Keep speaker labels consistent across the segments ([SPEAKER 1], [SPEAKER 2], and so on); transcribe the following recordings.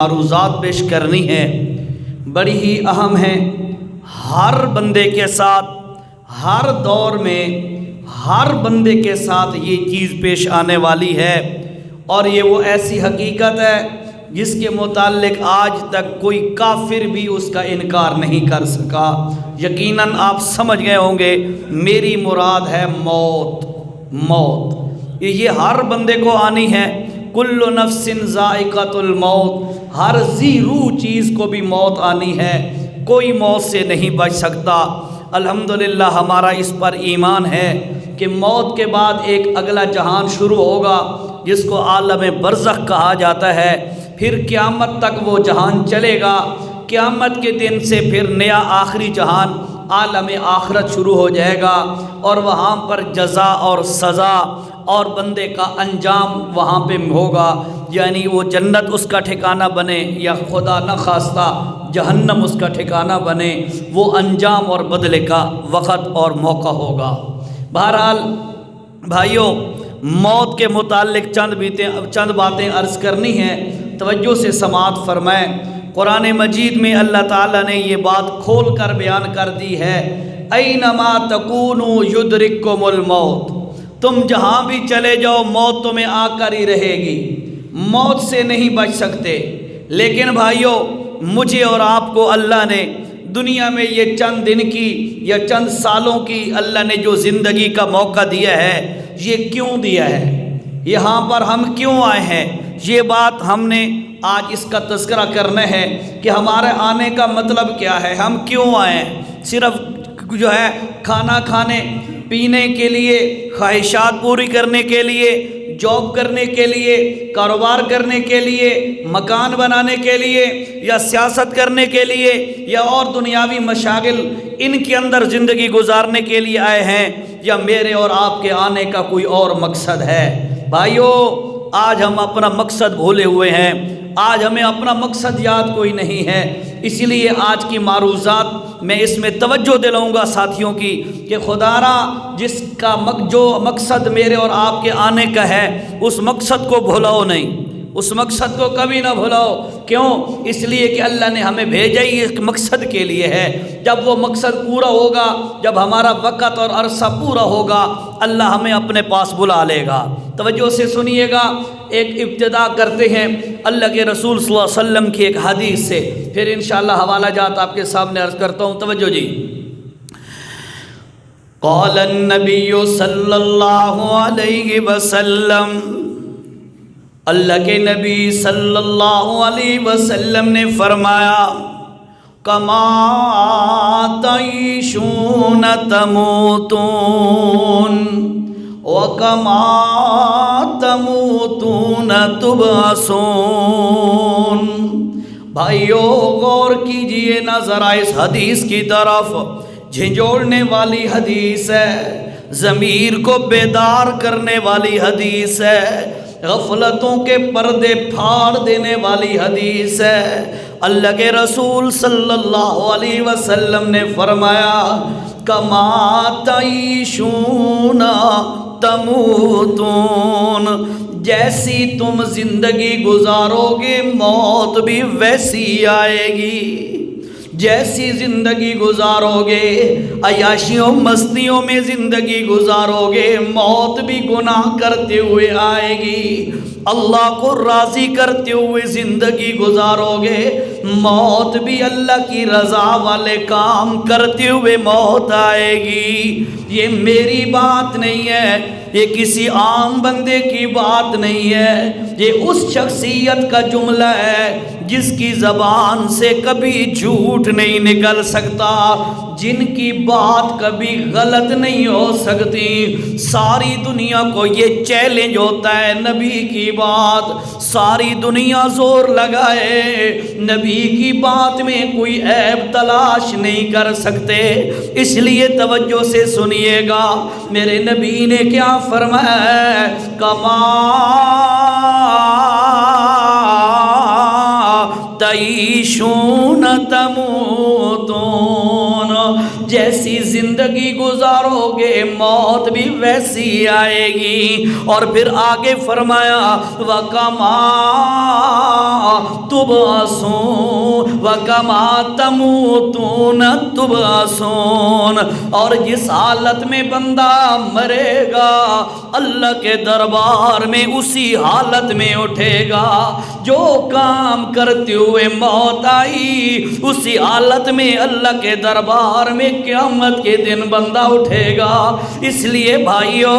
[SPEAKER 1] معروضات پیش کرنی ہے، بڑی ہی اہم ہے۔ ہر بندے کے ساتھ، ہر دور میں، ہر بندے کے ساتھ یہ چیز پیش آنے والی ہے، اور یہ وہ ایسی حقیقت ہے جس کے متعلق آج تک کوئی کافر بھی اس کا انکار نہیں کر سکا۔ یقیناً آپ سمجھ گئے ہوں گے میری مراد ہے موت۔ موت یہ ہر بندے کو آنی ہے۔ کل نفس ذائقۃ الموت، ہر ذی روح چیز کو بھی موت آنی ہے، کوئی موت سے نہیں بچ سکتا۔ الحمدللہ ہمارا اس پر ایمان ہے کہ موت کے بعد ایک اگلا جہان شروع ہوگا جس کو عالم برزخ کہا جاتا ہے، پھر قیامت تک وہ جہان چلے گا۔ قیامت کے دن سے پھر نیا آخری جہان عالم آخرت شروع ہو جائے گا، اور وہاں پر جزا اور سزا اور بندے کا انجام وہاں پہ ہوگا، یعنی وہ جنت اس کا ٹھکانہ بنے یا خدا نہ خواستہ جہنم اس کا ٹھکانہ بنے، وہ انجام اور بدلے کا وقت اور موقع ہوگا۔ بہرحال بھائیوں، موت کے متعلق چند باتیں عرض کرنی ہیں، توجہ سے سماعت فرمائیں۔ قرآن مجید میں اللہ تعالیٰ نے یہ بات کھول کر بیان کر دی ہے، اینما تکونوا یدرککم الموت، تم جہاں بھی چلے جاؤ موت تمہیں آ کر ہی رہے گی، موت سے نہیں بچ سکتے۔ لیکن بھائیوں، مجھے اور آپ کو اللہ نے دنیا میں یہ چند دن کی یا چند سالوں کی اللہ نے جو زندگی کا موقع دیا ہے، یہ کیوں دیا ہے؟ یہاں پر ہم کیوں آئے ہیں؟ یہ بات ہم نے آج اس کا تذکرہ کرنا ہے کہ ہمارے آنے کا مطلب کیا ہے، ہم کیوں آئے ہیں؟ صرف جو ہے کھانا کھانے پینے کے لیے، خواہشات پوری کرنے کے لیے، جاب کرنے کے لیے، کاروبار کرنے کے لیے، مکان بنانے کے لیے، یا سیاست کرنے کے لیے، یا اور دنیاوی مشاغل ان کے اندر زندگی گزارنے کے لیے آئے ہیں، یا میرے اور آپ کے آنے کا کوئی اور مقصد ہے؟ بھائیو، آج ہم اپنا مقصد بھولے ہوئے ہیں، آج ہمیں اپنا مقصد یاد کوئی نہیں ہے۔ اسی لیے آج کی معروضات میں اس میں توجہ دلاؤں گا ساتھیوں کی کہ خدا را جس کا جو مقصد میرے اور آپ کے آنے کا ہے، اس مقصد کو بھولاؤ نہیں، اس مقصد کو کبھی نہ بھولاؤ۔ کیوں؟ اس لیے کہ اللہ نے ہمیں بھیجا ہی ایک مقصد کے لیے ہے۔ جب وہ مقصد پورا ہوگا، جب ہمارا وقت اور عرصہ پورا ہوگا، اللہ ہمیں اپنے پاس بلا لے گا۔ توجہ سے سنیے گا، ایک ابتدا کرتے ہیں اللہ کے رسول صلی اللہ علیہ وسلم کی ایک حدیث سے، پھر انشاءاللہ حوالہ جات آپ کے سامنے عرض کرتا ہوں۔ توجہ جی۔ قال النبی صلی اللہ علیہ وسلم، اللہ کے نبی صلی اللہ علیہ وسلم نے فرمایا، کما تعیشون تموتون وکما تموتون تبعثون۔ بھائیو غور کیجئے نا ذرا اس حدیث کی طرف، جھنجھوڑنے والی حدیث ہے، ضمیر کو بیدار کرنے والی حدیث ہے، غفلتوں کے پردے پھاڑ دینے والی حدیث ہے۔ اللہ کے رسول صلی اللہ علیہ وسلم نے فرمایا، کما تعیشون تموتون، جیسی تم زندگی گزارو گے موت بھی ویسی آئے گی۔ جیسی زندگی گزارو گے، عیاشیوں مستیوں میں زندگی گزارو گے، موت بھی گناہ کرتے ہوئے آئے گی۔ اللہ کو راضی کرتے ہوئے زندگی گزارو گے، موت بھی اللہ کی رضا والے کام کرتے ہوئے موت آئے گی۔ یہ میری بات نہیں ہے، یہ کسی عام بندے کی بات نہیں ہے، یہ اس شخصیت کا جملہ ہے جس کی زبان سے کبھی جھوٹ نہیں نکل سکتا، جن کی بات کبھی غلط نہیں ہو سکتی۔ ساری دنیا کو یہ چیلنج ہوتا ہے، نبی کی بات ساری دنیا زور لگائے، نبی کی بات میں کوئی عیب تلاش نہیں کر سکتے۔ اس لیے توجہ سے سنیے گا، میرے نبی نے کیا فرمایا ہے، کما تعیشون تموتون، جیسی زندگی گزارو گے موت بھی ویسی آئے گی۔ اور پھر آگے فرمایا وَكَمَا تُبْعَثُونَ وَكَمَا تَمُوتُونَ تُبْعَثُونَ، اور جس حالت میں بندہ مرے گا اللہ کے دربار میں اسی حالت میں اٹھے گا۔ جو کام کرتے ہوئے موت آئی اسی حالت میں اللہ کے دربار میں قیامت کے دن بندہ اٹھے گا۔ اس لیے بھائیو،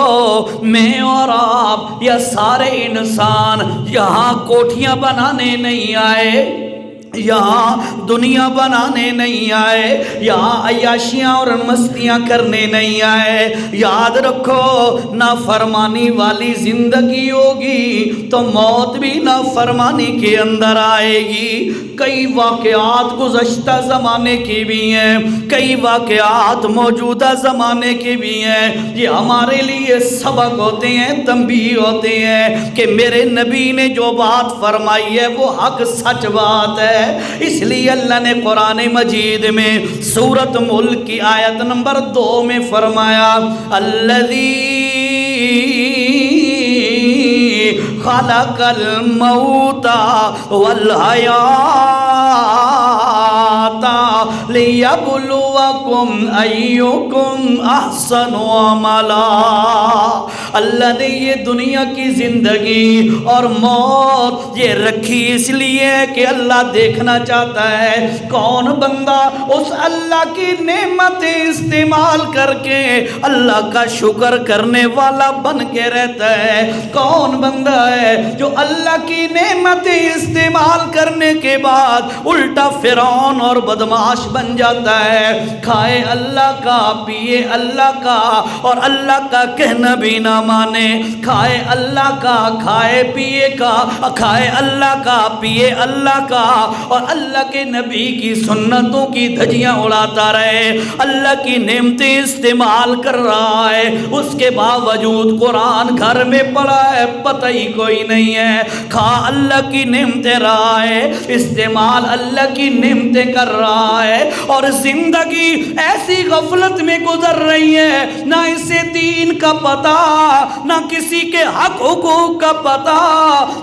[SPEAKER 1] میں اور آپ یا سارے انسان یہاں کوٹھیاں بنانے نہیں آئے، یہاں دنیا بنانے نہیں آئے، یہاں عیاشیاں اور مستیاں کرنے نہیں آئے۔ یاد رکھو نافرمانی والی زندگی ہوگی تو موت بھی نافرمانی کے اندر آئے گی۔ کئی واقعات گزشتہ زمانے کی بھی ہیں، کئی واقعات موجودہ زمانے کے بھی ہیں، یہ ہمارے لیے سبق ہوتے ہیں، تنبیہ ہوتے ہیں کہ میرے نبی نے جو بات فرمائی ہے وہ حق سچ بات ہے۔ اس لیے اللہ نے قرآن مجید میں سورۃ ملک کی آیت نمبر 2 میں فرمایا الذی خلق الموت والحیات لیبلوکم ایکم احسن عملا۔ اللہ نے یہ دنیا کی زندگی اور موت یہ رکھی اس لیے کہ اللہ دیکھنا چاہتا ہے کون بندہ اس اللہ کی نعمتیں استعمال کر کے اللہ کا شکر کرنے والا بن کے رہتا ہے، کون بندہ ہے جو اللہ کی نعمتیں استعمال کرنے کے بعد الٹا فرعون اور بدماش بن جاتا ہے، کھائے اللہ کا پیے اللہ کا اور اللہ کا کہنا بھی نہ مانے، کھائے اللہ کا کھائے پیے کا کھائے اللہ کا پیے اللہ کا اور اللہ کے نبی کی سنتوں کی دھجیاں اڑاتا رہے، اللہ کی نعمتیں استعمال کر رہا ہے، اس کے باوجود قرآن گھر میں پڑا ہے پتہ ہی کوئی نہیں ہے، کھا اللہ کی نعمتیں رہا ہے، استعمال اللہ کی نعمتیں کر رہا ہے، اور زندگی ایسی غفلت میں گزر رہی ہے نہ اسے دین کا پتہ، نہ کسی کے حق حقوق کا پتہ،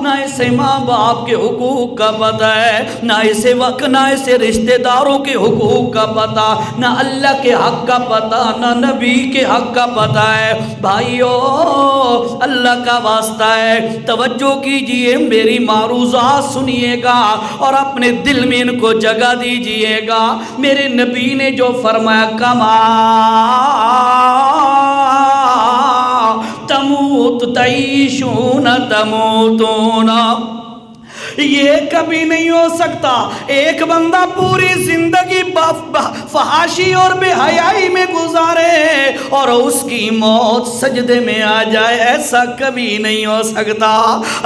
[SPEAKER 1] نہ اسے ماں باپ کے حقوق کا پتہ ہے، نہ اسے وقت نہ اسے رشتہ داروں کے حقوق کا پتہ، نہ اللہ کے حق کا پتہ، نہ نبی کے حق کا پتہ ہے۔ بھائیو اللہ کا واسطہ ہے توجہ کیجئے، میری معروضات سنیے گا اور اپنے دل میں ان کو جگہ دیجئے گا۔ میرے نبی نے جو فرمایا کما تموت تعیشون تموتون، یہ کبھی نہیں ہو سکتا ایک بندہ پوری زندگی فحاشی اور بے حیائی میں گزارے اور اس کی موت سجدے میں آ جائے، ایسا کبھی نہیں ہو سکتا۔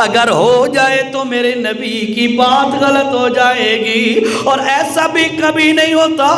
[SPEAKER 1] اگر ہو جائے تو میرے نبی کی بات غلط ہو جائے گی، اور ایسا بھی کبھی نہیں ہوتا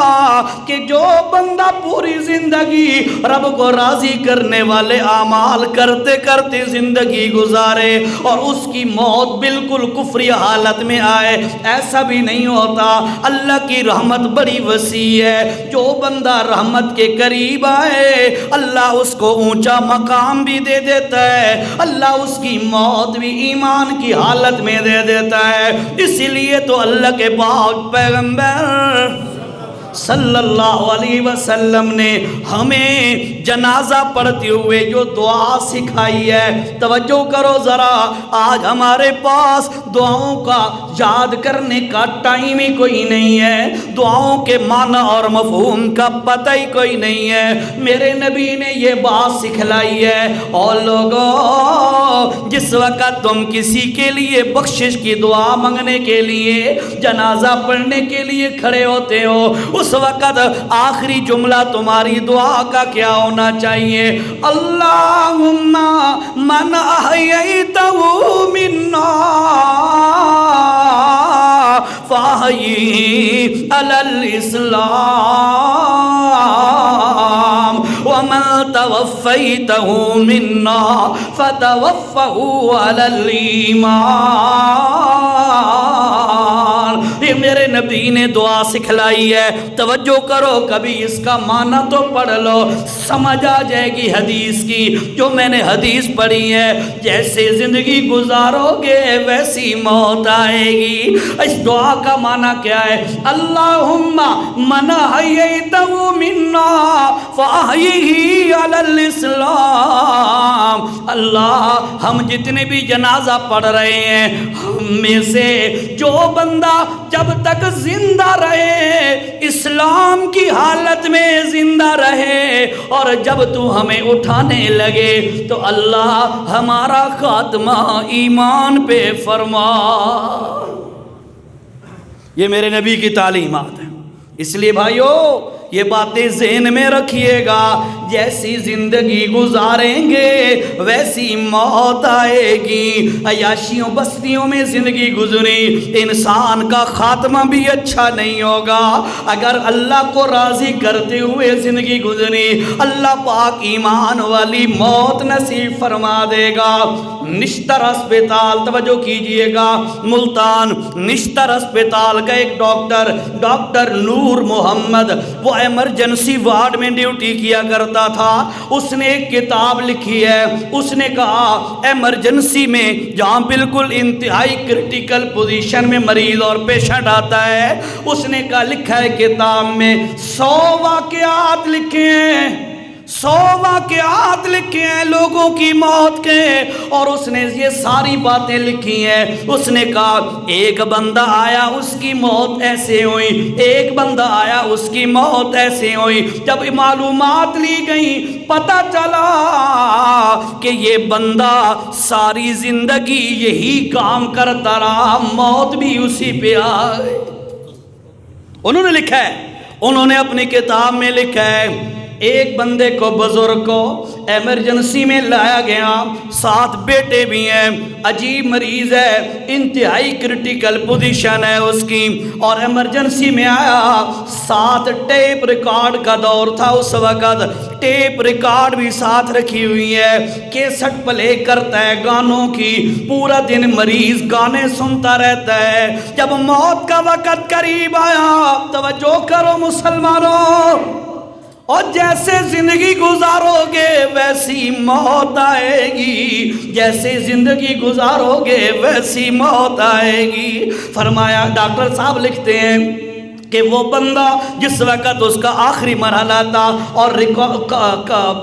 [SPEAKER 1] کہ جو بندہ پوری زندگی رب کو راضی کرنے والے اعمال کرتے کرتے زندگی گزارے اور اس کی موت بالکل کفری حالت میں آئے، ایسا بھی نہیں ہوتا۔ اللہ کی رحمت بڑی وسیع ہے، جو بندہ رحمت کے قریب آئے اللہ اس کو اونچا مقام بھی دے دیتا ہے، اللہ اس کی موت بھی ایمان کی حالت میں دے دیتا ہے۔ اسی لیے تو اللہ کے پاک پیغمبر صلی اللہ علیہ وسلم نے ہمیں جنازہ پڑھتے ہوئے جو دعا سکھائی ہے، توجہ کرو ذرا، آج ہمارے پاس دعاؤں کا یاد کرنے کا ٹائم ہی کوئی نہیں ہے، دعاؤں کے معنی اور مفہوم کا پتہ ہی کوئی نہیں ہے۔ میرے نبی نے یہ بات سکھلائی ہے، اور لوگوں جس وقت تم کسی کے لیے بخشش کی دعا مانگنے کے لیے جنازہ پڑھنے کے لیے کھڑے ہوتے ہو، اس وقت آخری جملہ تمہاری دعا کا کیا ہونا چاہیے؟ اللہم من احییتہ منا فاحیی علی الاسلام ومن توفیتہ منا فتوفہ علی الایمان۔ یہ میرے نبی نے دعا سکھلائی ہے. توجہ کرو, کبھی اس کا معنی تو پڑھ لو, سمجھ آ جائے گی حدیث کی جو میں نے حدیث پڑھی ہے. جیسے زندگی گزارو گے ویسی موت آئے گی. اس دعا کا معنی کیا ہے؟ اللہم من حییتہ منا فاحیہ علی الاسلام. اللہ, ہم جتنے بھی جنازہ پڑھ رہے ہیں, ہم میں سے جو بندہ جب تک زندہ رہے, اسلام کی حالت میں زندہ رہے, اور جب تو ہمیں اٹھانے لگے تو اللہ ہمارا خاتمہ ایمان پہ فرما. یہ میرے نبی کی تعلیمات ہیں. اس لیے بھائیو یہ باتیں ذہن میں رکھیے گا, جیسی زندگی گزاریں گے ویسی موت آئے گی. عیاشیوں بستیوں میں زندگی گزری, انسان کا خاتمہ بھی اچھا نہیں ہوگا. اگر اللہ کو راضی کرتے ہوئے زندگی گزری, اللہ پاک ایمان والی موت نصیب فرما دے گا. نشتر اسپتال, توجہ کیجئے گا, ملتان نشتر اسپتال کا ایک ڈاکٹر نور محمد, وہ ایمرجنسی وارڈ میں ڈیوٹی کیا کرتا تھا. اس نے ایک کتاب لکھی ہے. اس نے کہا ایمرجنسی میں جہاں بالکل انتہائی کرٹیکل پوزیشن میں مریض اور پیشنٹ آتا ہے, اس نے کہا لکھا ہے کتاب میں 100 واقعات لکھے ہیں, 100 واقعات لکھے ہیں لوگوں کی موت کے, اور اس نے یہ ساری باتیں لکھی ہیں. اس نے کہا ایک بندہ آیا اس کی موت ایسے ہوئی, ایک بندہ آیا اس کی موت ایسے ہوئی. جب معلومات لی گئی پتہ چلا کہ یہ بندہ ساری زندگی یہی کام کرتا رہا, موت بھی اسی پہ آئے. انہوں نے لکھا ہے, انہوں نے اپنی کتاب میں لکھا ہے, ایک بندے کو, بزرگ کو ایمرجنسی میں لایا گیا, 7 بیٹے بھی ہیں, عجیب مریض ہے, انتہائی کرٹیکل پوزیشن ہے اس کی, اور ایمرجنسی میں آیا. 7 ٹیپ ریکارڈ کا دور تھا اس وقت, ٹیپ ریکارڈ بھی ساتھ رکھی ہوئی ہے, کیسٹ پلے کرتا ہے گانوں کی, پورا دن مریض گانے سنتا رہتا ہے. جب موت کا وقت قریب آیا, توجہ کرو مسلمانوں, اور جیسے زندگی گزارو گے ویسی موت آئے گی, جیسے زندگی گزارو گے ویسی موت آئے گی. فرمایا, ڈاکٹر صاحب لکھتے ہیں کہ وہ بندہ جس وقت اس کا آخری مرحلہ تھا, اور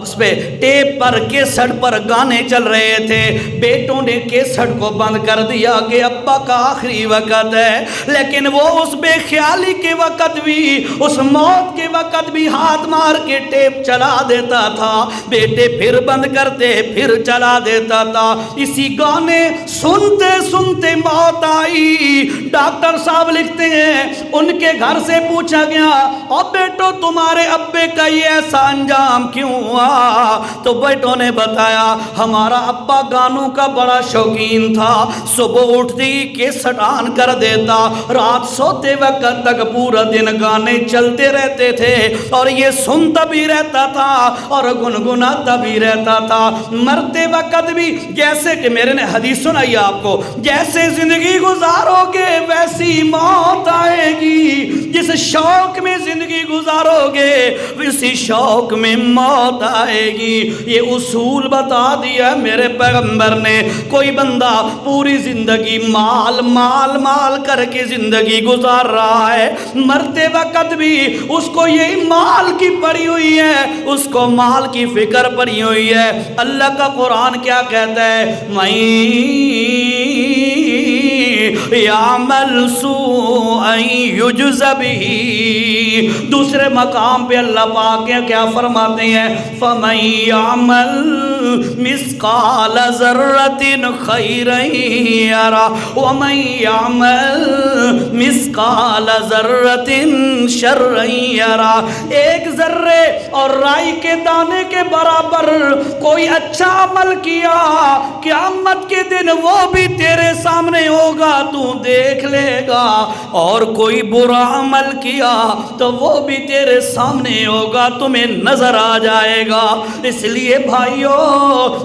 [SPEAKER 1] اس پہ ٹیپ پر کیسٹ پر گانے چل رہے تھے, بیٹوں نے کیسٹ کو بند کر دیا کہ ابا کا آخری وقت ہے, لیکن وہ اس بے خیالی کے وقت بھی, اس موت کے وقت بھی ہاتھ مار کے ٹیپ چلا دیتا تھا. بیٹے پھر بند کرتے, پھر چلا دیتا تھا. اسی گانے سنتے سنتے موت آئی. ڈاکٹر صاحب لکھتے ہیں ان کے گھر سے پوچھا گیا, اور بیٹو تمہارے ابے کا یہ ایسا انجام کیوں ہوا؟ تو بیٹوں نے بتایا ہمارا ابا گانوں کا بڑا شوقین تھا, صبح اٹھتے ہی کیسٹ آن کر دیتا, رات سوتے وقت تک پورا دن گانے چلتے رہتے تھے, اور یہ سنتا بھی رہتا تھا اور گنگناتا بھی رہتا تھا. مرتے وقت بھی, جیسے کہ میرے نے حدیث سنائی آپ کو, جیسے زندگی گزارو گے ویسی موت آئے گی, جس شوق میں زندگی گزارو گے اسی شوق میں موت آئے گی. یہ اصول بتا دیا میرے پیغمبر نے. کوئی بندہ پوری زندگی مال مال مال کر کے زندگی گزار رہا ہے, مرتے وقت بھی اس کو یہی مال کی پڑی ہوئی ہے, اس کو مال کی فکر پڑی ہوئی ہے. اللہ کا قرآن کیا کہتا ہے, یعمل سوءا یجز بہ. دوسرے مقام پہ اللہ پاک کیا فرماتے ہیں, فمن یعمل مثقال ذرۃ خیرا یرہ ومن یعمل مثقال ذرۃ شرا یرہ. ایک ذرے اور رائی کے دانے کے برابر کوئی اچھا عمل کیا, قیامت کے دن وہ بھی تیرے سامنے ہوگا, تو دیکھ لے گا. اور کوئی برا عمل کیا تو وہ بھی تیرے سامنے ہوگا, تمہیں نظر آ جائے گا. اس لیے بھائیو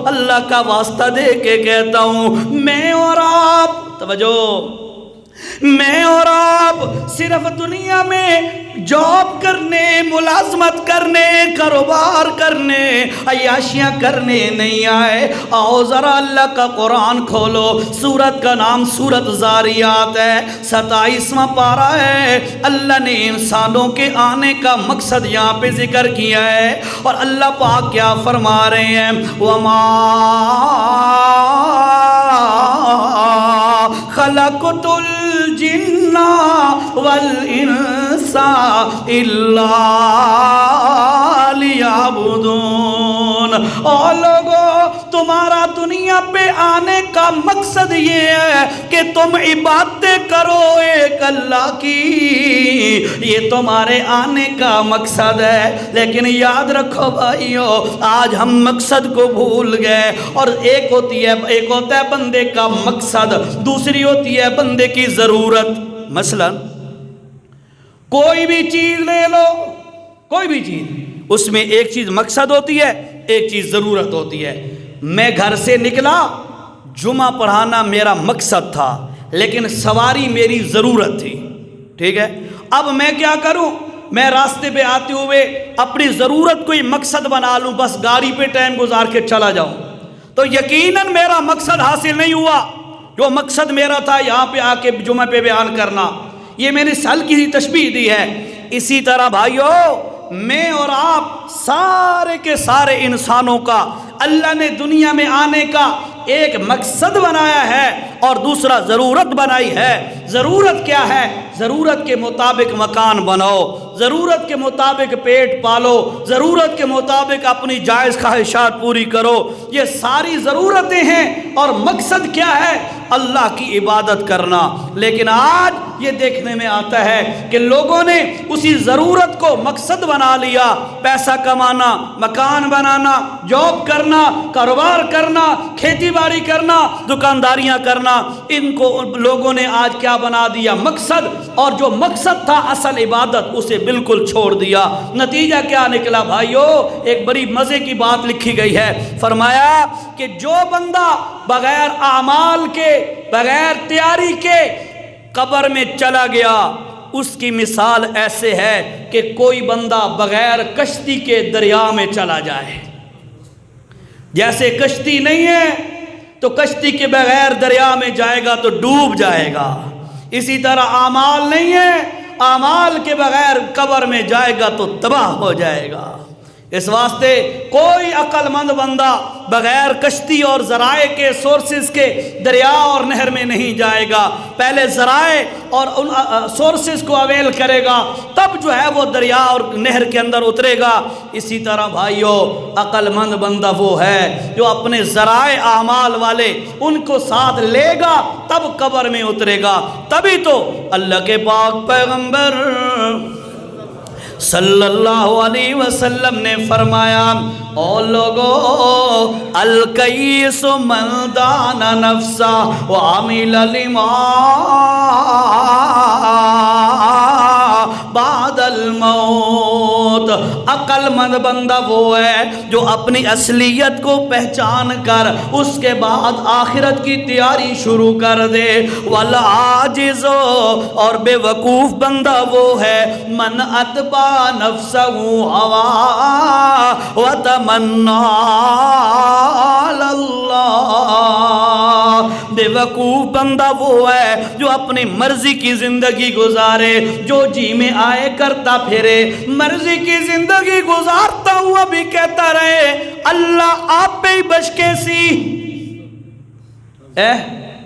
[SPEAKER 1] اللہ کا واسطہ دے کے کہتا ہوں, میں اور آپ, توجہ, میں اور آپ صرف دنیا میں جاب کرنے، ملازمت کرنے، کاروبار کرنے، عیاشیاں کرنے نہیں آئے۔ آؤ ذرا اللہ کا قرآن کھولو، سورت کا نام سورت زاریات ہے، 27واں پارہ ہے۔ اللہ نے انسانوں کے آنے کا مقصد یہاں پہ ذکر کیا ہے، اور اللہ پاک کیا فرما رہے ہیں؟ وَمَا خَلَقْتُ الْجِنَّ وَالْإِنسَ إِلَّا لِيَعْبُدُونَ۔ او لوگو، تمہارا دنیا پہ آنے کا مقصد یہ ہے کہ تم عبادتیں کرو ایک اللہ کی، یہ تمہارے آنے کا مقصد ہے۔ لیکن یاد رکھو بھائیو، آج ہم مقصد کو بھول گئے، اور ایک ہوتا ہے بندے کا مقصد، دوسری ہوتی ہے بندے کی ضرورت۔ مثلا کوئی بھی چیز لے لو، کوئی بھی چیز، اس میں ایک چیز مقصد ہوتی ہے، ایک چیز ضرورت ہوتی ہے۔ میں گھر سے نکلا، جمعہ پڑھانا میرا مقصد تھا، لیکن سواری میری ضرورت تھی، ٹھیک ہے؟ اب میں کیا کروں؟ میں راستے پہ آتے ہوئے اپنی ضرورت کو ہی مقصد بنا لوں، بس گاڑی پہ ٹائم گزار کے چلا جاؤں، تو یقیناً میرا مقصد حاصل نہیں ہوا۔ جو مقصد میرا تھا یہاں پہ آ کے جمعہ پہ بیان کرنا، یہ میں نے ہلکی سی تشبیہ دی ہے۔ اسی طرح بھائیو، میں اور آپ سارے کے سارے انسانوں کا اللہ نے دنیا میں آنے کا ایک مقصد بنایا ہے اور دوسرا ضرورت بنائی ہے۔ ضرورت کیا ہے؟ ضرورت کے مطابق مکان بناؤ، ضرورت کے مطابق پیٹ پالو، ضرورت کے مطابق اپنی جائز خواہشات پوری کرو، یہ ساری ضرورتیں ہیں۔ اور مقصد کیا ہے؟ اللہ کی عبادت کرنا۔ لیکن آج یہ دیکھنے میں آتا ہے کہ لوگوں نے اسی ضرورت کو مقصد بنا لیا، پیسہ کمانا، مکان بنانا، جاب کرنا، کاروبار کرنا، کھیتی باڑی کرنا، دکانداریاں کرنا، ان کو لوگوں نے آج کیا بنا دیا؟ مقصد۔ اور جو مقصد تھا اصل عبادت، اسے بالکل چھوڑ دیا۔ نتیجہ کیا نکلا بھائیو؟ ایک بڑی مزے کی بات لکھی گئی ہے، فرمایا کہ جو بندہ بغیر اعمال کے، بغیر تیاری کے قبر میں چلا گیا، اس کی مثال ایسے ہے کہ کوئی بندہ بغیر کشتی کے دریا میں چلا جائے۔ جیسے کشتی نہیں ہے تو کشتی کے بغیر دریا میں جائے گا تو ڈوب جائے گا، اسی طرح اعمال نہیں ہے، اعمال کے بغیر قبر میں جائے گا تو تباہ ہو جائے گا۔ اس واسطے کوئی عقل مند بندہ بغیر کشتی اور ذرائع کے، سورسز کے، دریا اور نہر میں نہیں جائے گا۔ پہلے ذرائع اور ان سورسز کو اویل کرے گا، تب جو ہے وہ دریا اور نہر کے اندر اترے گا۔ اسی طرح بھائیو، عقل مند بندہ وہ ہے جو اپنے ذرائع اعمال والے ان کو ساتھ لے گا، تب قبر میں اترے گا۔ تبھی تو اللہ کے پاک پیغمبر صلی اللہ علیہ وسلم نے فرمایا، او لوگو، الکیس من دان نفسا وعمل لما بعد الموت۔ عقل مند بندہ وہ ہے جو اپنی اصلیت کو پہچان کر اس کے بعد آخرت کی تیاری شروع کر دے۔ والعاجز، اور بے وقوف بندہ وہ ہے من اتبع نفسہ ہوا وتمنا علی اللہ۔ بے وقوف بندہ وہ ہے جو اپنی مرضی کی زندگی گزارے، جو جی میں آئے کرتا پھرے، مرضی کی زندگی گزارتا ہوا بھی کہتا رہے اللہ آپ پہ ہی بشکے سی۔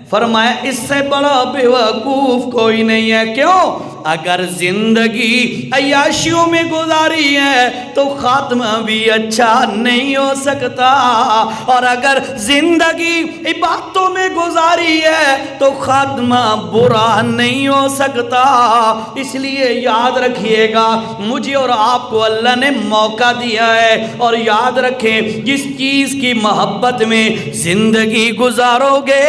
[SPEAKER 1] فرمایا اس سے بڑا بے وقوف کوئی نہیں ہے۔ کیوں؟ اگر زندگی عیاشیوں میں گزاری ہے تو خاتمہ بھی اچھا نہیں ہو سکتا، اور اگر زندگی عبادتوں میں گزاری ہے تو خاتمہ برا نہیں ہو سکتا۔ اس لیے یاد رکھیے گا، مجھے اور آپ کو اللہ نے موقع دیا ہے، اور یاد رکھیں جس چیز کی محبت میں زندگی گزارو گے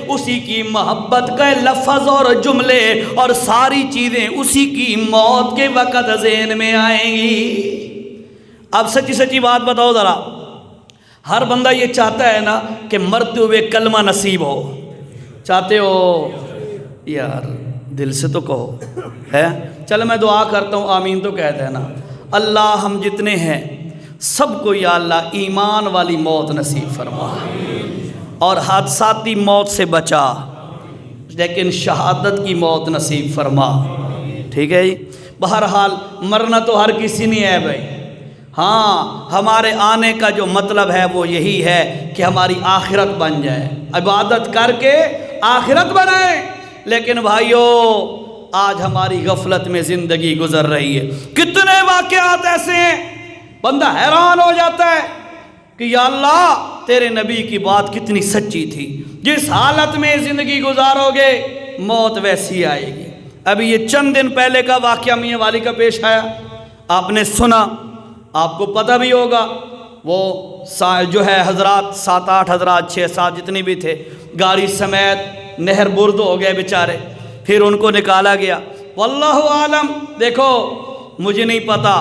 [SPEAKER 1] اسی کی محبت کا لفظ اور جملے اور ساری چیزیں اسی کی موت کے وقت ذہن میں آئیں گی۔ اب سچی سچی بات بتاؤ ذرا، ہر بندہ یہ چاہتا ہے نا کہ مرتے ہوئے کلمہ نصیب ہو، چاہتے ہو؟ یار دل سے تو کہو ہے. چل میں دعا کرتا ہوں, آمین تو کہہ دینا. اللہ ہم جتنے ہیں سب کو یا اللہ ایمان والی موت نصیب فرما اور حادثاتی موت سے بچا, لیکن شہادت کی موت نصیب فرما. ٹھیک ہے جی. بہرحال مرنا تو ہر کسی نہیں ہے بھائی. ہاں ہمارے آنے کا جو مطلب ہے وہ یہی ہے کہ ہماری آخرت بن جائے, عبادت کر کے آخرت بنائیں. لیکن بھائیو آج ہماری غفلت میں زندگی گزر رہی ہے. کتنے واقعات ایسے ہیں بندہ حیران ہو جاتا ہے کہ یا اللہ تیرے نبی کی بات کتنی سچی تھی, جس حالت میں زندگی گزارو گے موت ویسی آئے گی. ابھی یہ چند دن پہلے کا واقعہ میاں والی کا پیش آیا, آپ نے سنا, آپ کو پتہ بھی ہوگا. وہ جو ہے حضرات 7-8 حضرات 6-7 جتنے بھی تھے گاڑی سمیت نہر برد ہو گئے بیچارے. پھر ان کو نکالا گیا. واللہ عالم, دیکھو مجھے نہیں پتا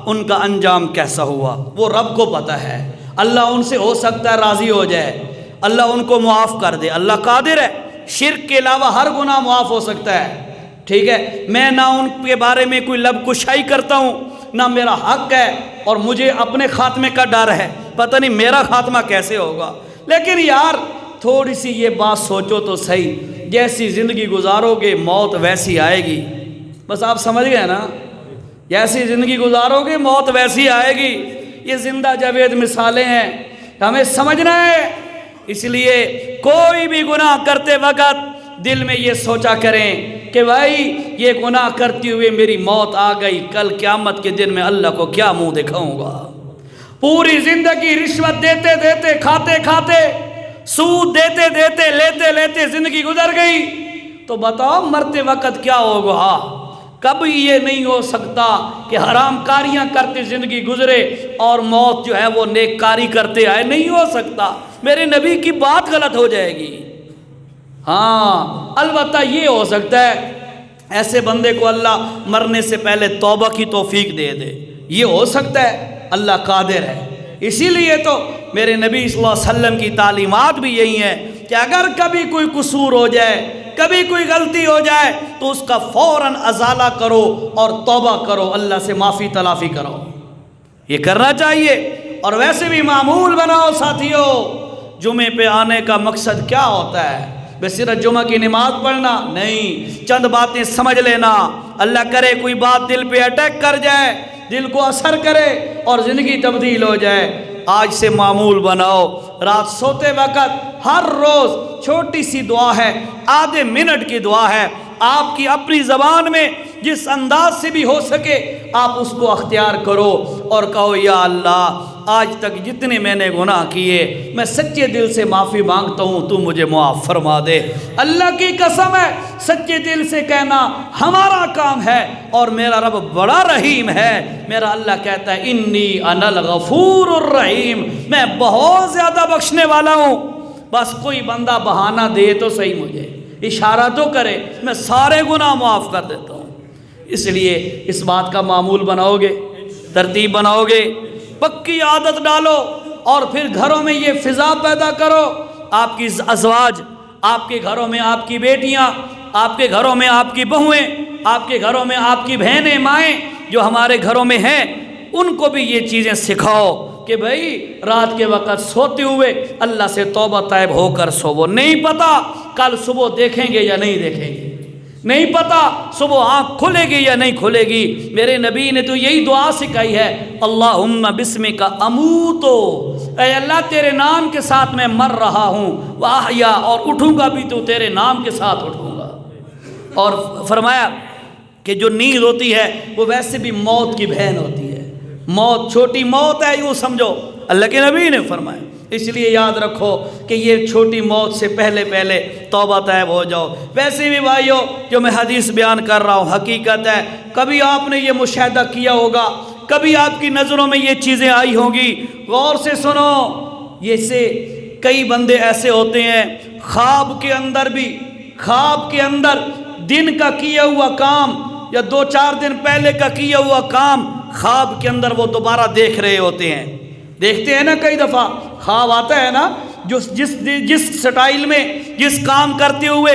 [SPEAKER 1] ان کا انجام کیسا ہوا, وہ رب کو پتہ ہے. اللہ ان سے ہو سکتا ہے راضی ہو جائے, اللہ ان کو معاف کر دے. اللہ قادر ہے, شرک کے علاوہ ہر گناہ معاف ہو سکتا ہے. ٹھیک ہے, میں نہ ان کے بارے میں کوئی لب کشائی کرتا ہوں, نہ میرا حق ہے, اور مجھے اپنے خاتمے کا ڈر ہے, پتہ نہیں میرا خاتمہ کیسے ہوگا. لیکن یار تھوڑی سی یہ بات سوچو تو صحیح, جیسی زندگی گزارو گے موت ویسی آئے گی. بس آپ سمجھ گئے نا, جیسی زندگی گزارو گے موت ویسی آئے گی. یہ زندہ جاوید مثالیں ہیں, ہمیں سمجھنا ہے. اس لیے کوئی بھی گناہ کرتے وقت دل میں یہ سوچا کریں کہ بھائی یہ گناہ کرتے ہوئے میری موت آ گئی, کل قیامت کے دن میں اللہ کو کیا منہ دکھاؤں گا. پوری زندگی رشوت دیتے دیتے, کھاتے کھاتے, سود دیتے دیتے, لیتے لیتے زندگی گزر گئی, تو بتاؤ مرتے وقت کیا ہوگا. کبھی یہ نہیں ہو سکتا کہ حرام کاریاں کرتے زندگی گزرے اور موت جو ہے وہ نیک کاری کرتے آئے, نہیں ہو سکتا. میرے نبی کی بات غلط ہو جائے گی. ہاں البتہ یہ ہو سکتا ہے ایسے بندے کو اللہ مرنے سے پہلے توبہ کی توفیق دے دے, یہ ہو سکتا ہے, اللہ قادر ہے. اسی لیے تو میرے نبی صلی اللہ علیہ وسلم کی تعلیمات بھی یہی ہیں کہ اگر کبھی کوئی قصور ہو جائے, کبھی کوئی غلطی ہو جائے تو اس کا فوراً ازالہ کرو اور توبہ کرو, اللہ سے معافی تلافی کرو. یہ کرنا چاہیے. اور ویسے بھی معمول بناؤ ساتھیو, جمعے پہ آنے کا مقصد کیا ہوتا ہے؟ بس صرف جمعہ کی نماز پڑھنا نہیں, چند باتیں سمجھ لینا. اللہ کرے کوئی بات دل پہ اٹیک کر جائے, دل کو اثر کرے اور زندگی تبدیل ہو جائے. آج سے معمول بناؤ, رات سوتے وقت ہر روز چھوٹی سی دعا ہے, آدھے منٹ کی دعا ہے, آپ کی اپنی زبان میں جس انداز سے بھی ہو سکے آپ اس کو اختیار کرو اور کہو یا اللہ آج تک جتنے میں نے گناہ کیے میں سچے دل سے معافی مانگتا ہوں, تو مجھے معاف فرما دے. اللہ کی قسم ہے سچے دل سے کہنا ہمارا کام ہے, اور میرا رب بڑا رحیم ہے. میرا اللہ کہتا ہے انی انا الغفور الرحیم, میں بہت زیادہ بخشنے والا ہوں. بس کوئی بندہ بہانہ دے تو صحیح, مجھے اشارہ تو کرے, میں سارے گناہ معاف کر دیتا ہوں. اس لیے اس بات کا معمول بناؤ گے, ترتیب بناؤ گے, پکی عادت ڈالو, اور پھر گھروں میں یہ فضا پیدا کرو. آپ کی ازواج, آپ کے گھروں میں آپ کی بیٹیاں, آپ کے گھروں میں آپ کی بہویں, آپ کے گھروں میں آپ کی بہنیں, مائیں جو ہمارے گھروں میں ہیں, ان کو بھی یہ چیزیں سکھاؤ کہ بھائی رات کے وقت سوتے ہوئے اللہ سے توبہ طائب ہو کر سوو. نہیں پتہ کل صبح دیکھیں گے یا نہیں دیکھیں گے, نہیں پتہ صبح آنکھ کھلے گی یا نہیں کھلے گی. میرے نبی نے تو یہی دعا سکھائی ہے, اللہم بسمک اموتو, اے اللہ تیرے نام کے ساتھ میں مر رہا ہوں, واحیا, اور اٹھوں گا بھی تو تیرے نام کے ساتھ اٹھوں گا. اور فرمایا کہ جو نیند ہوتی ہے وہ ویسے بھی موت کی بہن ہوتی ہے, موت چھوٹی موت ہے یوں سمجھو, اللہ کے نبی نے فرمایا. اس لیے یاد رکھو کہ یہ چھوٹی موت سے پہلے پہلے توبہ طیب ہو جاؤ. ویسے بھی بھائیو جو میں حدیث بیان کر رہا ہوں حقیقت ہے, کبھی آپ نے یہ مشاہدہ کیا ہوگا, کبھی آپ کی نظروں میں یہ چیزیں آئی ہوں گی. غور سے سنو, یہ سے کئی بندے ایسے ہوتے ہیں خواب کے اندر دن کا کیا ہوا کام یا 2-4 دن پہلے کا کیا ہوا کام خواب کے اندر وہ دوبارہ دیکھ رہے ہوتے ہیں. دیکھتے ہیں نا کئی دفعہ خواب آتا ہے نا, جس سٹائل میں جس کام کرتے ہوئے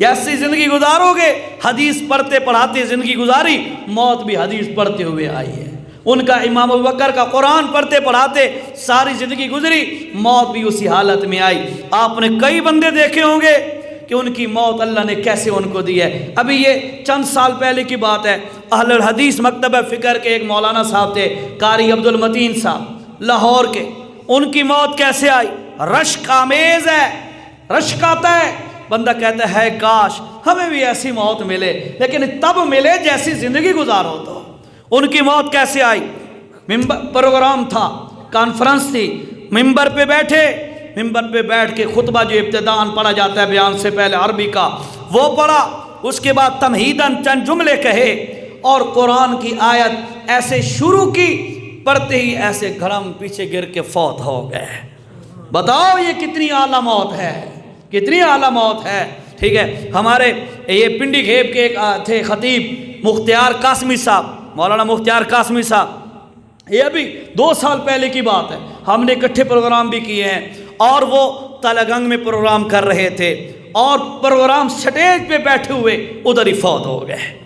[SPEAKER 1] ایسی زندگی گزارو گے، حدیث پڑھتے پڑھاتے زندگی گزاری، موت بھی حدیث پڑھتے ہوئے آئی ہے۔ ان کا امام ابوبکر کا قرآن پڑھتے پڑھاتے ساری زندگی گزری، موت بھی اسی حالت میں آئی۔ آپ نے کئی بندے دیکھے ہوں گے کہ ان کی موت اللہ نے کیسے ان کو دی ہے۔ ابھی یہ چند سال پہلے کی بات ہے، اہل الحدیث مکتبہ فکر کے ایک مولانا صاحب تھے، قاری عبد المتین صاحب لاہور کے، ان کی موت کیسے آئی؟ رشک آمیز ہے، رشک آتا ہے، بندہ کہتا ہے کاش ہمیں بھی ایسی موت ملے، لیکن تب ملے جیسی زندگی گزارو تو۔ ان کی موت کیسے آئی؟ پروگرام تھا، کانفرنس تھی، ممبر پہ بیٹھے، ممبر پہ بیٹھ کے خطبہ جو ابتداءً پڑھا جاتا ہے بیان سے پہلے عربی کا، وہ پڑھا، اس کے بعد تمہیداً چند جملے کہے اور قرآن کی آیت ایسے شروع کی، پڑھتے ہی ایسے گھڑم پیچھے گر کے فوت ہو گئے۔ بتاؤ یہ کتنی اعلیٰ موت ہے، کتنی اعلیٰ موت ہے۔ ٹھیک ہے، ہمارے یہ پنڈی گھیب کے ایک تھے خطیب مختار قاسمی صاحب، مولانا مختار قاسمی صاحب، یہ ابھی 2 سال پہلے کی بات ہے، ہم نے اکٹھے پروگرام بھی کیے ہیں، اور وہ تلگنگ میں پروگرام کر رہے تھے اور پروگرام سٹیج پہ بیٹھے ہوئے ادھر ہی فوت ہو گئے۔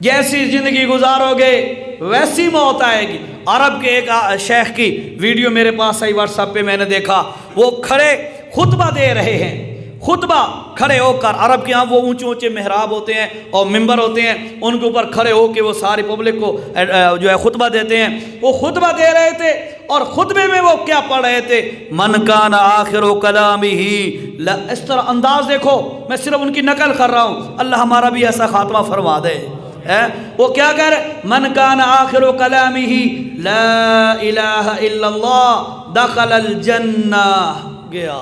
[SPEAKER 1] جیسی زندگی گزارو گے ویسی موت آئے گی۔ عرب کے ایک شیخ کی ویڈیو میرے پاس آئی واٹس ایپ پہ، میں نے دیکھا وہ کھڑے خطبہ دے رہے ہیں، خطبہ کھڑے ہو کر، عرب کے ہاں وہ اونچے اونچے محراب ہوتے ہیں اور ممبر ہوتے ہیں، ان کے اوپر کھڑے ہو کے وہ ساری پبلک کو جو ہے خطبہ دیتے ہیں، وہ خطبہ دے رہے تھے اور خطبے میں وہ کیا پڑھ رہے تھے؟ من کان آخر کلامہ، اس طرح انداز دیکھو، میں صرف ان کی نقل کر رہا ہوں، اللہ ہمارا بھی ایسا خاتمہ فرما دے۔ وہ کیا کہہ رہے؟ من کان آخر کلامہ لا الہ الا اللہ دخل الجنہ، گیا۔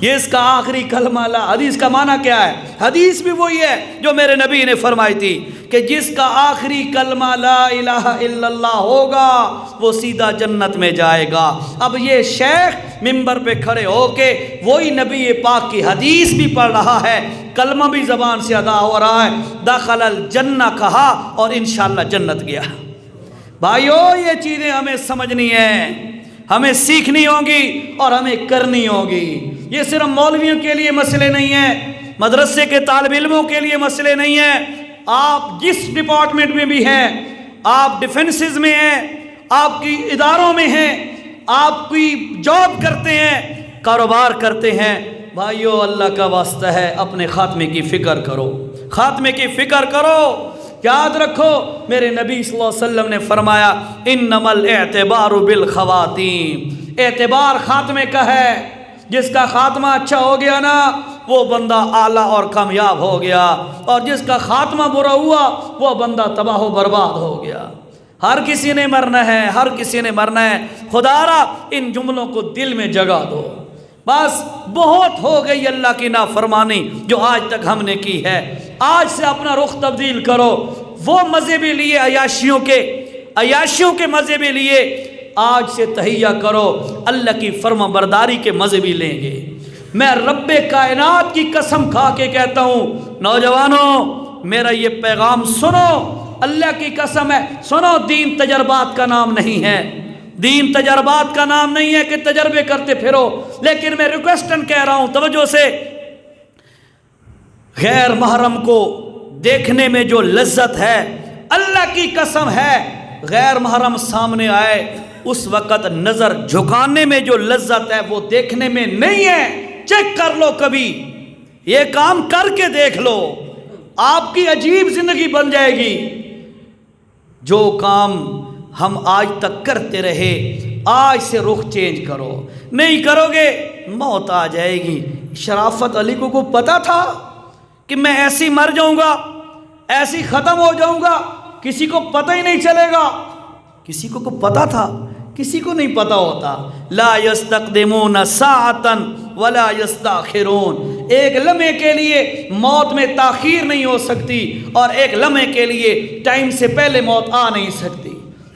[SPEAKER 1] یہ اس کا آخری کلمہ لا، حدیث کا معنی کیا ہے؟ حدیث بھی وہی ہے جو میرے نبی نے فرمائی تھی کہ جس کا آخری کلمہ لا الہ الا اللہ ہوگا وہ سیدھا جنت میں جائے گا۔ اب یہ شیخ ممبر پہ کھڑے ہو کے وہی نبی پاک کی حدیث بھی پڑھ رہا ہے، کلمہ بھی زبان سے ادا ہو رہا ہے، دخل الجنہ کہا اور انشاءاللہ جنت گیا۔ بھائیو یہ چیزیں ہمیں سمجھنی ہیں، ہمیں سیکھنی ہوگی اور ہمیں کرنی ہوگی۔ یہ صرف مولویوں کے لیے مسئلے نہیں ہیں، مدرسے کے طالب علموں کے لیے مسئلے نہیں ہیں، آپ جس ڈپارٹمنٹ میں بھی ہیں، آپ ڈیفنسز میں ہیں، آپ کی اداروں میں ہیں، آپ کی جاب کرتے ہیں، کاروبار کرتے ہیں، بھائیو اللہ کا واسطہ ہے اپنے خاتمے کی فکر کرو، خاتمے کی فکر کرو۔ یاد رکھو میرے نبی صلی اللہ علیہ وسلم نے فرمایا انما الاعتبار بالخواتیم، اعتبار خاتمے کا ہے، جس کا خاتمہ اچھا ہو گیا نا وہ بندہ اعلیٰ اور کامیاب ہو گیا، اور جس کا خاتمہ برا ہوا وہ بندہ تباہ و برباد ہو گیا۔ ہر کسی نے مرنا ہے، ہر کسی نے مرنا ہے، خدا را ان جملوں کو دل میں جگہ دو۔ بس بہت ہو گئی اللہ کی نافرمانی جو آج تک ہم نے کی ہے، آج سے اپنا رخ تبدیل کرو۔ وہ مزے بھی لیے عیاشیوں کے مزے بھی لیے، آج سے تہیہ کرو اللہ کی فرما برداری کے مزے بھی لیں گے۔ میں رب کائنات کی قسم کھا کے کہتا ہوں نوجوانوں میرا یہ پیغام سنو، اللہ کی قسم ہے سنو، دین تجربات کا نام نہیں ہے، دین تجربات کا نام نہیں ہے کہ تجربے کرتے پھرو، لیکن میں ریکویسٹن کہہ رہا ہوں توجہ سے، غیر محرم کو دیکھنے میں جو لذت ہے اللہ کی قسم ہے، غیر محرم سامنے آئے اس وقت نظر جھکانے میں جو لذت ہے وہ دیکھنے میں نہیں ہے۔ چیک کر لو، کبھی یہ کام کر کے دیکھ لو، آپ کی عجیب زندگی بن جائے گی۔ جو کام ہم آج تک کرتے رہے آج سے رخ چینج کرو، نہیں کرو گے موت آ جائے گی۔ شرافت علی کو پتا تھا کہ میں ایسی مر جاؤں گا، ایسی ختم ہو جاؤں گا، کسی کو پتہ ہی نہیں چلے گا۔ کسی کو پتا تھا؟ کسی کو نہیں پتا ہوتا۔ لا یستقدمون ساعتا ولا یستاخرون، ایک لمحے کے لیے موت میں تاخیر نہیں ہو سکتی اور ایک لمحے کے لیے ٹائم سے پہلے موت آ نہیں سکتی۔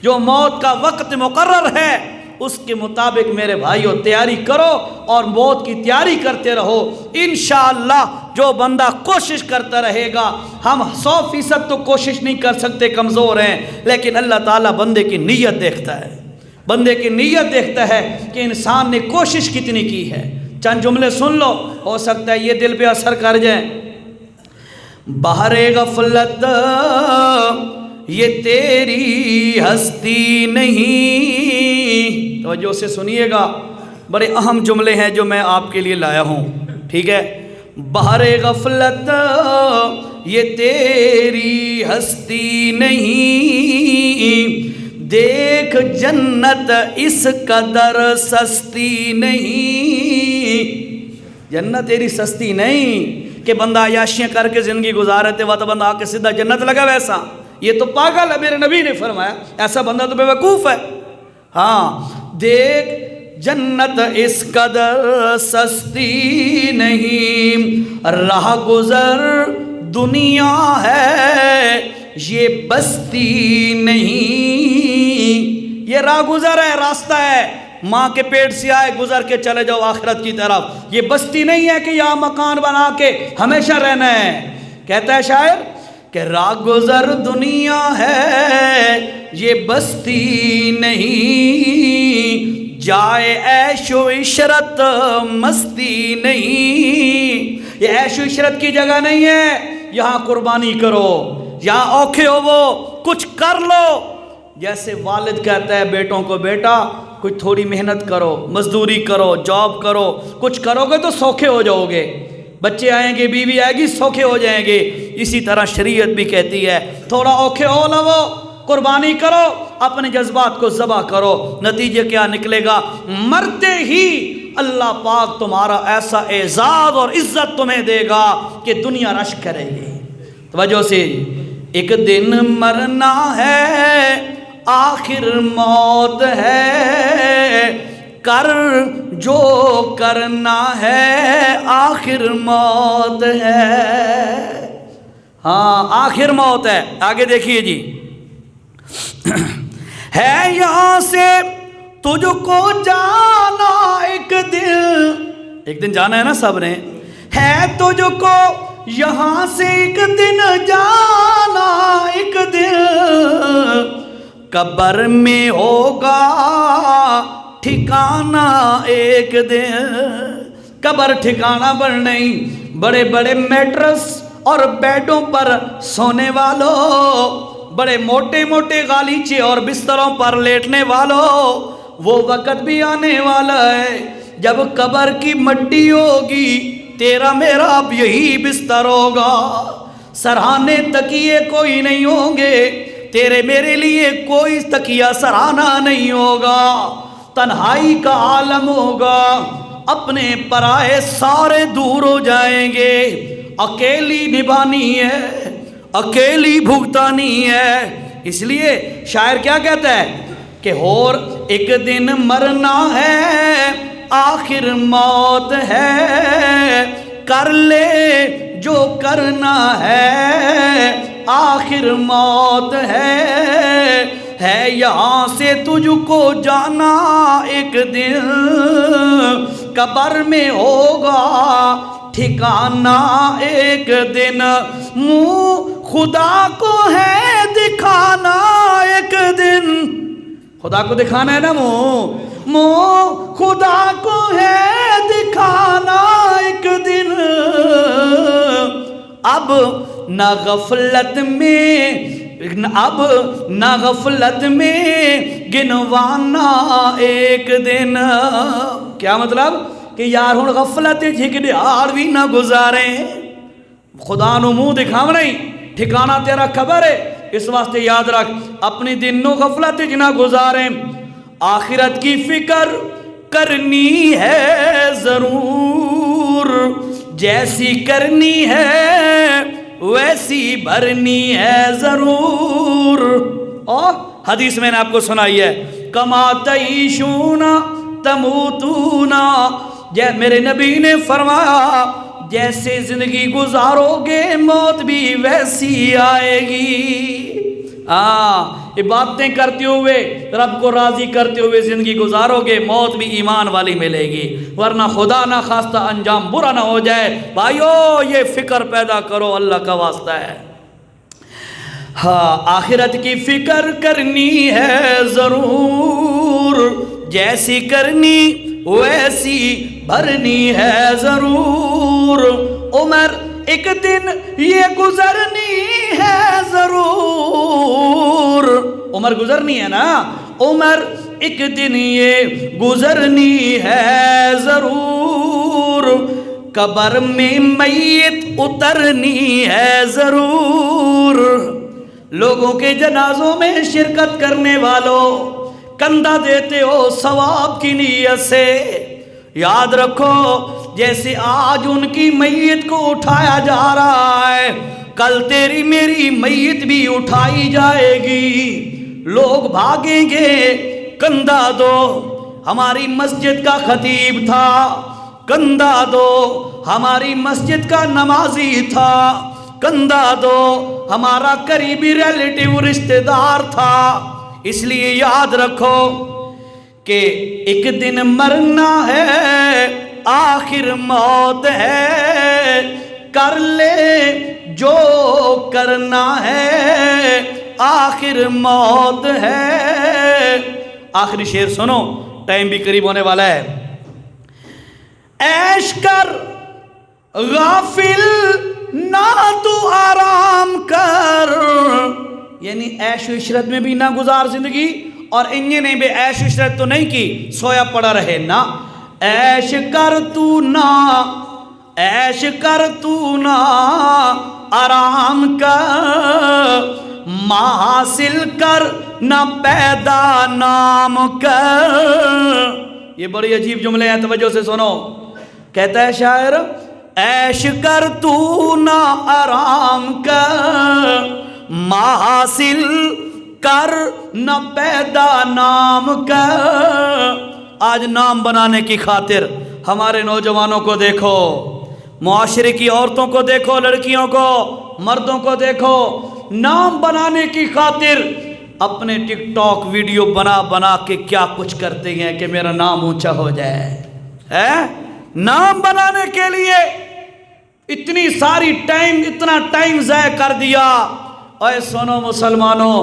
[SPEAKER 1] جو موت کا وقت مقرر ہے اس کے مطابق میرے بھائیو تیاری کرو اور موت کی تیاری کرتے رہو۔ انشاءاللہ جو بندہ کوشش کرتا رہے گا، ہم 100% تو کوشش نہیں کر سکتے، کمزور ہیں، لیکن اللہ تعالیٰ بندے کی نیت دیکھتا ہے، بندے کی نیت دیکھتا ہے کہ انسان نے کوشش کتنی کی ہے۔ چند جملے سن لو، ہو سکتا ہے یہ دل پہ اثر کر جائیں۔ بہر غفلت یہ تیری ہستی نہیں، توجہ سے سنیے گا، بڑے اہم جملے ہیں جو میں آپ کے لیے لایا ہوں، ٹھیک ہے۔ بہر غفلت یہ تیری ہستی نہیں، دیکھ جنت اس قدر سستی نہیں۔ جنت تیری سستی نہیں کہ بندہ عیاشیاں کر کے زندگی گزارے تے وقت بندہ آ کے سیدھا جنت لگا، ویسا یہ تو پاگل ہے، میرے نبی نے فرمایا ایسا بندہ تو بے وقوف ہے۔ ہاں، دیکھ جنت اس قدر سستی نہیں، راہ گزر دنیا ہے یہ بستی نہیں۔ یہ راہ گزر ہے، راستہ ہے، ماں کے پیٹ سے آئے گزر کے چلے جاؤ آخرت کی طرف، یہ بستی نہیں ہے کہ یہاں مکان بنا کے ہمیشہ رہنا ہے۔ کہتا ہے شاعر کہ راہ گزر دنیا ہے یہ بستی نہیں، جائے عیش و عشرت مستی نہیں۔ یہ عیش و عشرت کی جگہ نہیں ہے، یہاں قربانی کرو، یہاں اوکھے ہو وہ کچھ کر لو۔ جیسے والد کہتا ہے بیٹوں کو، بیٹا کچھ تھوڑی محنت کرو، مزدوری کرو، جاب کرو، کچھ کرو گے تو سوکھے ہو جاؤ گے، بچے آئیں گے، بیوی آئے گی، سوکھے ہو جائیں گے۔ اسی طرح شریعت بھی کہتی ہے تھوڑا اوکھے ہو لو، قربانی کرو، اپنے جذبات کو ذبح کرو، نتیجے کیا نکلے گا؟ مرتے ہی اللہ پاک تمہارا ایسا اعزاز اور عزت تمہیں دے گا کہ دنیا رشک کرے گی۔ توجہ سے، ایک دن مرنا ہے آخر موت ہے، کر جو کرنا ہے آخر موت ہے۔ ہاں آخر موت ہے۔ آگے دیکھیے جی، ہے یہاں سے تجھ کو جانا ایک دن جانا ہے نا سب نے، ہے تجھ کو یہاں سے ایک دن جانا، ایک دن قبر میں ہوگا ٹھکانہ ایک دن۔ قبر ٹھکانہ بن نہیں، بڑے بڑے میٹرس اور بیڈوں پر سونے والوں، بڑے موٹے موٹے غالیچے اور بستروں پر لیٹنے والوں، وہ وقت بھی آنے والا ہے جب قبر کی مٹی ہوگی، تیرا میرا اب یہی بستر ہوگا، سرہانے تکیے کوئی نہیں ہوں گے، تیرے میرے لیے کوئی تکیہ سرہانہ نہیں ہوگا، تنہائی کا عالم ہوگا، اپنے پرائے سارے دور ہو جائیں گے، اکیلی نبھانی ہے، اکیلی بھگتانی ہے۔ اس لیے شاعر کیا کہتا ہے کہ اور ایک دن مرنا ہے آخر موت ہے، کر لے جو کرنا ہے آخر موت ہے یہاں سے تجھ کو جانا ایک دن، قبر میں ہوگا ٹھکانہ ایک دن، منہ خدا کو ہے دکھانا ایک دن۔ خدا کو دکھانا ہے نا، منہ خدا کو ہے دکھانا ایک دن، اب نہ غفلت میں گنوانا ایک دن۔ کیا مطلب کہ یار ہن غفلت جھگڑیار بھی نہ گزاریں، خدا نو منہ دکھاونا ہی ٹھکانہ تیرا قبر ہے، اس واسطے یاد رکھ اپنی دن نو غفلت نہ گزاریں، آخرت کی فکر کرنی ہے ضرور، جیسی کرنی ہے ویسی بھرنی ہے ضرور۔ اور حدیث میں نے آپ کو سنائی ہے، کما تعیشون تموتون، میرے نبی نے فرمایا جیسے زندگی گزارو گے موت بھی ویسی آئے گی۔ عبادتیں کرتے ہوئے رب کو راضی کرتے ہوئے زندگی گزارو گے، موت بھی ایمان والی ملے گی، ورنہ خدا نہ خواستہ انجام برا نہ ہو جائے۔ بھائیو یہ فکر پیدا کرو، اللہ کا واسطہ ہے۔ ہاں آخرت کی فکر کرنی ہے ضرور، جیسی کرنی ویسی بھرنی ہے ضرور، عمر ایک دن یہ گزرنی ہے ضرور، عمر گزرنی ہے نا، عمر ایک دن یہ گزرنی ہے ضرور، قبر میں میت اترنی ہے ضرور۔ لوگوں کے جنازوں میں شرکت کرنے والوں، کندھا دیتے ہو ثواب کی نیت سے، یاد رکھو جیسے آج ان کی میت کو اٹھایا جا رہا ہے، کل تیری میری میت بھی اٹھائی جائے گی، لوگ بھاگیں گے، کندھا دو۔ ہماری مسجد کا خطیب تھا، کندھا دو۔ ہماری مسجد کا نمازی تھا، کندھا دو۔ ہمارا قریبی ریلیٹیو رشتہ دار تھا، اس لیے یاد رکھو کہ ایک دن مرنا ہے، آخر موت ہے، کر لے جو کرنا ہے، آخر موت ہے۔ آخری شعر سنو، ٹائم بھی قریب ہونے والا ہے۔ عیش کر غافل نہ تو آرام کر، یعنی عیش و عشرت میں بھی نہ گزار زندگی، اور انہیں نے بھی عیش و عشرت تو نہیں کی سویا پڑا رہے نا، عیش کر تو نہ، عیش کر تو نہ آرام کر، ماں حاصل کر نہ پیدا نام کر۔ یہ بڑی عجیب جملے ہیں، توجہ سے سنو۔ کہتا ہے شاعر، عیش کر تو نہ آرام کر، ماں حاصل کر نہ پیدا نام کر۔ آج نام بنانے کی خاطر ہمارے نوجوانوں کو دیکھو، معاشرے کی عورتوں کو دیکھو، لڑکیوں کو، مردوں کو دیکھو، نام بنانے کی خاطر اپنے ٹک ٹاک ویڈیو بنا بنا کے کیا کچھ کرتے ہیں کہ میرا نام اونچا ہو جائے، نام بنانے کے لیے اتنی ساری اتنا ٹائم ضائع کر دیا۔ اے سنو مسلمانوں،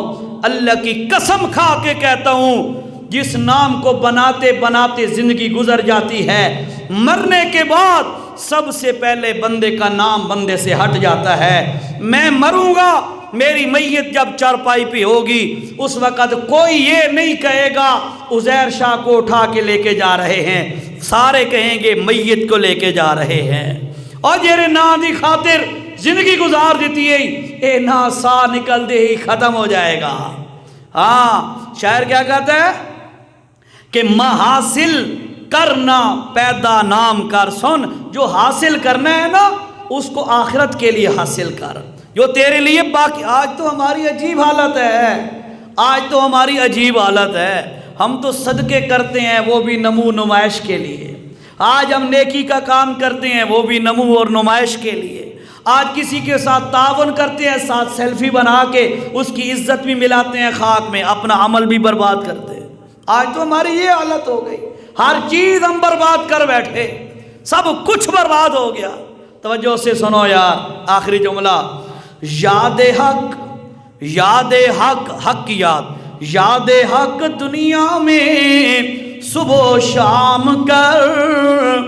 [SPEAKER 1] اللہ کی قسم کھا کے کہتا ہوں، جس نام کو بناتے بناتے زندگی گزر جاتی ہے، مرنے کے بعد سب سے پہلے بندے کا نام بندے سے ہٹ جاتا ہے۔ میں مروں گا، میری میت جب چارپائی پہ ہوگی، اس وقت کوئی یہ نہیں کہے گا عزیر شاہ کو اٹھا کے لے کے جا رہے ہیں، سارے کہیں گے میت کو لے کے جا رہے ہیں۔ اور جیرے نا دی خاطر زندگی گزار دیتی ہے، اے نا سا نکل دے ہی ختم ہو جائے گا۔ ہاں، شاعر کیا کہتا ہے کہ ماں حاصل کرنا پیدا نام کر۔ سن، جو حاصل کرنا ہے نا، اس کو آخرت کے لیے حاصل کر، جو تیرے لیے باقی۔ آج تو ہماری عجیب حالت ہے، آج تو ہماری عجیب حالت ہے، ہم تو صدقے کرتے ہیں وہ بھی نمو نمائش کے لیے، آج ہم نیکی کا کام کرتے ہیں وہ بھی نمو اور نمائش کے لیے، آج کسی کے ساتھ تعاون کرتے ہیں، ساتھ سیلفی بنا کے اس کی عزت بھی ملاتے ہیں خاک میں، اپنا عمل بھی برباد کرتے ہیں۔ آج تو ہماری یہ حالت ہو گئی، ہر چیز ہم برباد کر بیٹھے، سب کچھ برباد ہو گیا۔ توجہ سے سنو یار، آخری جملہ، یاد حق، یاد حق، حق کی یاد، یاد حق دنیا میں صبح و شام کر،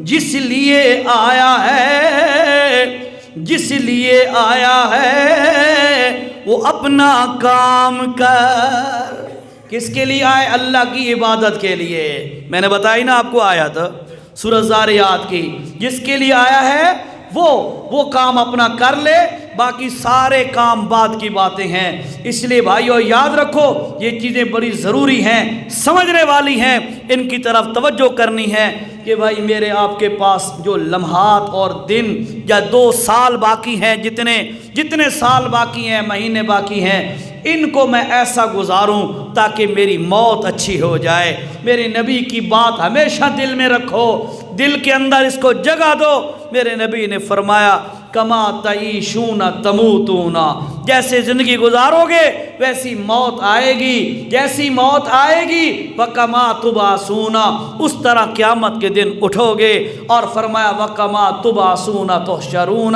[SPEAKER 1] جس لیے آیا ہے، جس لیے آیا ہے وہ اپنا کام کر۔ کس کے لیے آئے؟ اللہ کی عبادت کے لیے۔ میں نے بتائی نا آپ کو آیت سورہ زاریات کی، جس کے لیے آیا ہے وہ کام اپنا کر لے، باقی سارے کام بعد کی باتیں ہیں۔ اس لیے بھائیو یاد رکھو، یہ چیزیں بڑی ضروری ہیں، سمجھنے والی ہیں، ان کی طرف توجہ کرنی ہے کہ بھائی میرے آپ کے پاس جو لمحات اور دن یا 2 سال باقی ہیں، جتنے سال باقی ہیں، مہینے باقی ہیں، ان کو میں ایسا گزاروں تاکہ میری موت اچھی ہو جائے۔ میرے نبی کی بات ہمیشہ دل میں رکھو، دل کے اندر اس کو جگہ دو۔ میرے نبی نے فرمایا، کما تعیشون تموتون، جیسے زندگی گزارو گے ویسی موت آئے گی، جیسی موت آئے گی وکما تبعثون، اس طرح قیامت کے دن اٹھو گے۔ اور فرمایا وکما تبعثون تحشرون،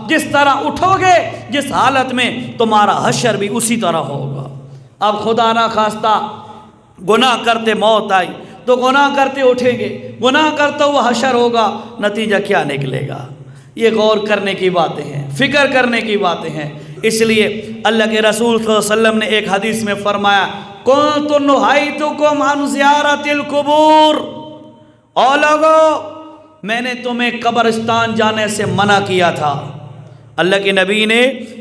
[SPEAKER 1] جس طرح اٹھو گے، جس حالت میں تمہارا حشر بھی اسی طرح ہوگا۔ اب خدا نہ خواستہ گناہ کرتے موت آئی تو گناہ کرتے اٹھیں گے، گناہ کرتا ہوا حشر ہوگا، نتیجہ کیا نکلے گا؟ یہ غور کرنے کی باتیں ہیں، فکر کرنے کی باتیں ہیں۔ اس لیے اللہ کے رسول صلی اللہ علیہ وسلم نے ایک حدیث میں فرمایا کنت نہیتکم عن زیارت القبور، او لوگو میں نے تمہیں قبرستان جانے سے منع کیا تھا۔ اللہ کے نبی نے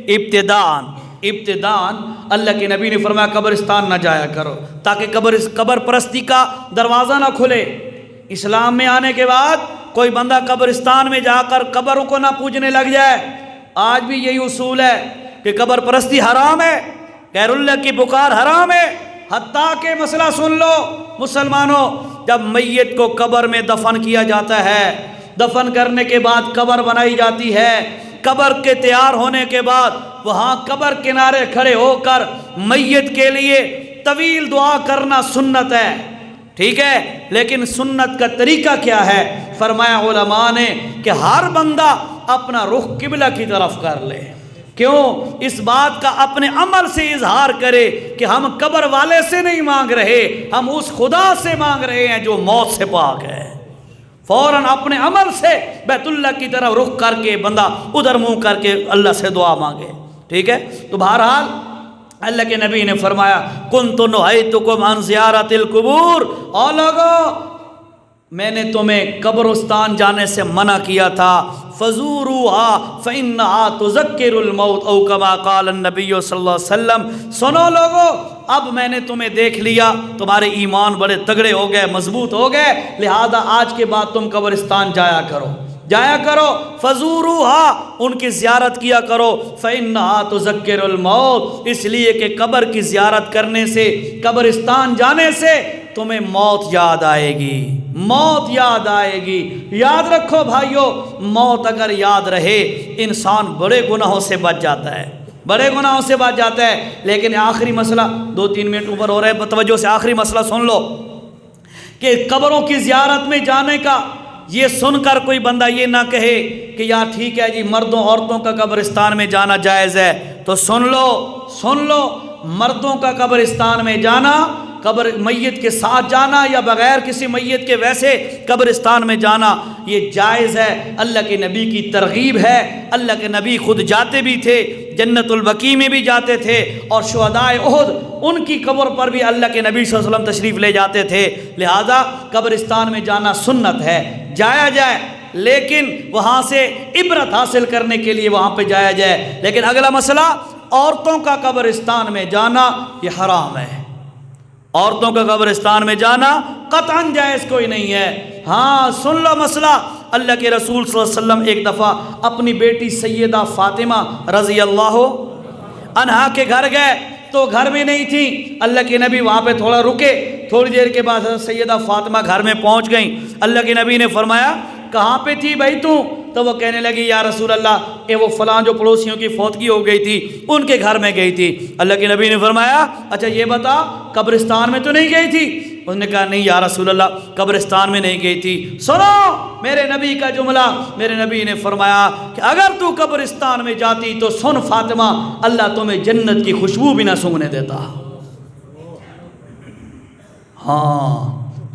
[SPEAKER 1] ابتداءً اللہ کے نبی نے فرمایا قبرستان نہ جایا کرو، تاکہ قبر پرستی کا دروازہ نہ کھلے۔ اسلام میں آنے کے بعد کوئی بندہ قبرستان میں جا کر قبروں کو نہ پوجنے لگ جائے۔ آج بھی یہی اصول ہے کہ قبر پرستی حرام ہے، غیر اللہ کی پکار حرام ہے۔ حتیٰ کہ مسئلہ سن لو مسلمانوں، جب میت کو قبر میں دفن کیا جاتا ہے، دفن کرنے کے بعد قبر بنائی جاتی ہے، قبر کے تیار ہونے کے بعد وہاں قبر کنارے کھڑے ہو کر میت کے لیے طویل دعا کرنا سنت ہے، ٹھیک ہے؟ لیکن سنت کا طریقہ کیا ہے؟ فرمایا علماء نے کہ ہر بندہ اپنا رخ قبلہ کی طرف کر لے۔ کیوں؟ اس بات کا اپنے عمل سے اظہار کرے کہ ہم قبر والے سے نہیں مانگ رہے، ہم اس خدا سے مانگ رہے ہیں جو موت سے پاک ہے۔ فوراً اپنے عمل سے بیت اللہ کی طرف رخ کر کے بندہ ادھر منہ کر کے اللہ سے دعا مانگے، ٹھیک ہے؟ تو بہرحال اللہ کے نبی نے فرمایا کنت نہیتکم عن زیارت القبور، او لوگو میں نے تمہیں قبرستان جانے سے منع کیا تھا، فزوروها فإنها تذکر الموت او کما قال النبی صلی اللہ علیہ وسلم۔ سنو لوگو، اب میں نے تمہیں دیکھ لیا، تمہارے ایمان بڑے تگڑے ہو گئے، مضبوط ہو گئے، لہذا آج کے بعد تم قبرستان جایا کرو، فزوروها ان کی زیارت کیا کرو، فإنها تذکر الموت، اس لیے کہ قبر کی زیارت کرنے سے، قبرستان جانے سے تمہیں موت یاد آئے گی، موت یاد آئے گی۔ یاد رکھو بھائیو، موت اگر یاد رہے انسان بڑے گناہوں سے بچ جاتا ہے، بڑے گناہوں سے بچ جاتا ہے۔ لیکن آخری مسئلہ، 2-3 منٹ اوپر ہو رہے ہیں، توجہ سے آخری مسئلہ سن لو کہ قبروں کی زیارت میں جانے کا یہ سن کر کوئی بندہ یہ نہ کہے کہ یار ٹھیک ہے جی مردوں عورتوں کا قبرستان میں جانا جائز ہے، تو سن لو مردوں کا قبرستان میں جانا، قبر میت کے ساتھ جانا یا بغیر کسی میت کے ویسے قبرستان میں جانا یہ جائز ہے، اللہ کے نبی کی ترغیب ہے۔ اللہ کے نبی خود جاتے بھی تھے، جنت البقیع میں بھی جاتے تھے، اور شہدائے احد ان کی قبر پر بھی اللہ کے نبی صلی اللہ علیہ وسلم تشریف لے جاتے تھے۔ لہذا قبرستان میں جانا سنت ہے، جایا جائے، لیکن وہاں سے عبرت حاصل کرنے کے لیے وہاں پہ جایا جائے۔ لیکن اگلا مسئلہ، عورتوں کا قبرستان میں جانا یہ حرام ہے، عورتوں کا قبرستان میں جانا قطعاً جائز کوئی نہیں ہے۔ ہاں سن لو مسئلہ، اللہ کے رسول صلی اللہ علیہ وسلم ایک دفعہ اپنی بیٹی سیدہ فاطمہ رضی اللہ عنہا کے گھر گئے تو گھر میں نہیں تھی، اللہ کے نبی وہاں پہ تھوڑا رکے، تھوڑی دیر کے بعد سیدہ فاطمہ گھر میں پہنچ گئیں۔ اللہ کے نبی نے فرمایا کہاں پہ تھی بھائی تو وہ کہنے لگی یا رسول اللہ وہ فلاں جو پڑوسیوں کی فوتگی ہو گئی تھی ان کے گھر میں گئی تھی۔ اللہ کے نبی نے فرمایا اچھا یہ بتا قبرستان میں تو نہیں گئی تھی؟ اس نے کہا نہیں یا رسول اللہ قبرستان میں نہیں گئی تھی۔ سنو میرے نبی کا جملہ، میرے نبی نے فرمایا کہ اگر تو قبرستان میں جاتی تو سن فاطمہ اللہ تمہیں جنت کی خوشبو بھی نہ سونگنے دیتا۔ ہاں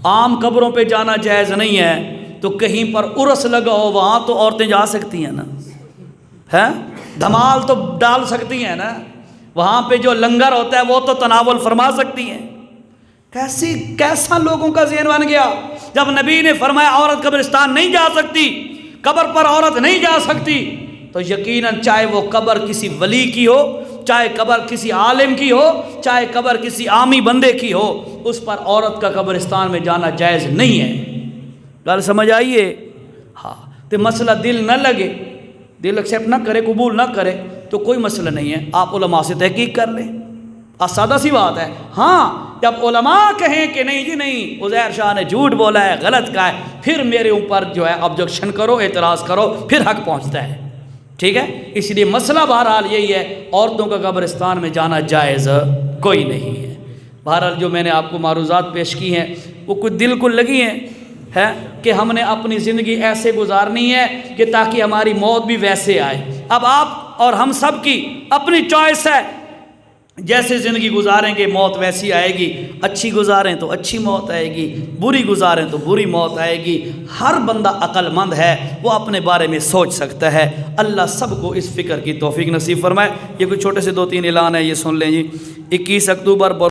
[SPEAKER 1] عام قبروں پہ جانا جائز نہیں ہے، تو کہیں پر عرس لگا ہو وہاں تو عورتیں جا سکتی ہیں نا، ہے دھمال تو ڈال سکتی ہیں نا، وہاں پہ جو لنگر ہوتا ہے وہ تو تناول فرما سکتی ہیں۔ کیسا لوگوں کا ذہن بن گیا، جب نبی نے فرمایا عورت قبرستان نہیں جا سکتی، قبر پر عورت نہیں جا سکتی، تو یقیناً چاہے وہ قبر کسی ولی کی ہو، چاہے قبر کسی عالم کی ہو، چاہے قبر کسی عامی بندے کی ہو، اس پر عورت کا قبرستان میں جانا جائز نہیں ہے۔ گل سمجھ آئیے؟ ہاں تو مسئلہ دل نہ لگے، دل ایکسیپٹ نہ کرے، قبول نہ کرے تو کوئی مسئلہ نہیں ہے، آپ علماء سے تحقیق کر لیں، سادہ سی بات ہے۔ ہاں جب علماء کہیں کہ نہیں جی نہیں عزیر شاہ نے جھوٹ بولا ہے، غلط کہا ہے، پھر میرے اوپر جو ہے آبجیکشن کرو، اعتراض کرو، پھر حق پہنچتا ہے، ٹھیک ہے؟ اس لیے مسئلہ بہرحال یہی ہے، عورتوں کا قبرستان میں جانا جائز کوئی نہیں ہے۔ بہرحال جو میں نے آپ کو معروضات پیش کی ہیں وہ کچھ دل کو لگی ہیں ہے کہ ہم نے اپنی زندگی ایسے گزارنی ہے کہ تاکہ ہماری موت بھی ویسے آئے۔ اب آپ اور ہم سب کی اپنی چوائس ہے جیسے زندگی گزاریں گے موت ویسی آئے گی، اچھی گزاریں تو اچھی موت آئے گی، بری گزاریں تو بری موت آئے گی۔ ہر بندہ عقل مند ہے، وہ اپنے بارے میں سوچ سکتا ہے۔ اللہ سب کو اس فکر کی توفیق نصیب فرمائے۔ یہ کوئی چھوٹے سے 2-3 اعلان ہے، یہ سن لیں جی۔ 21 اکتوبر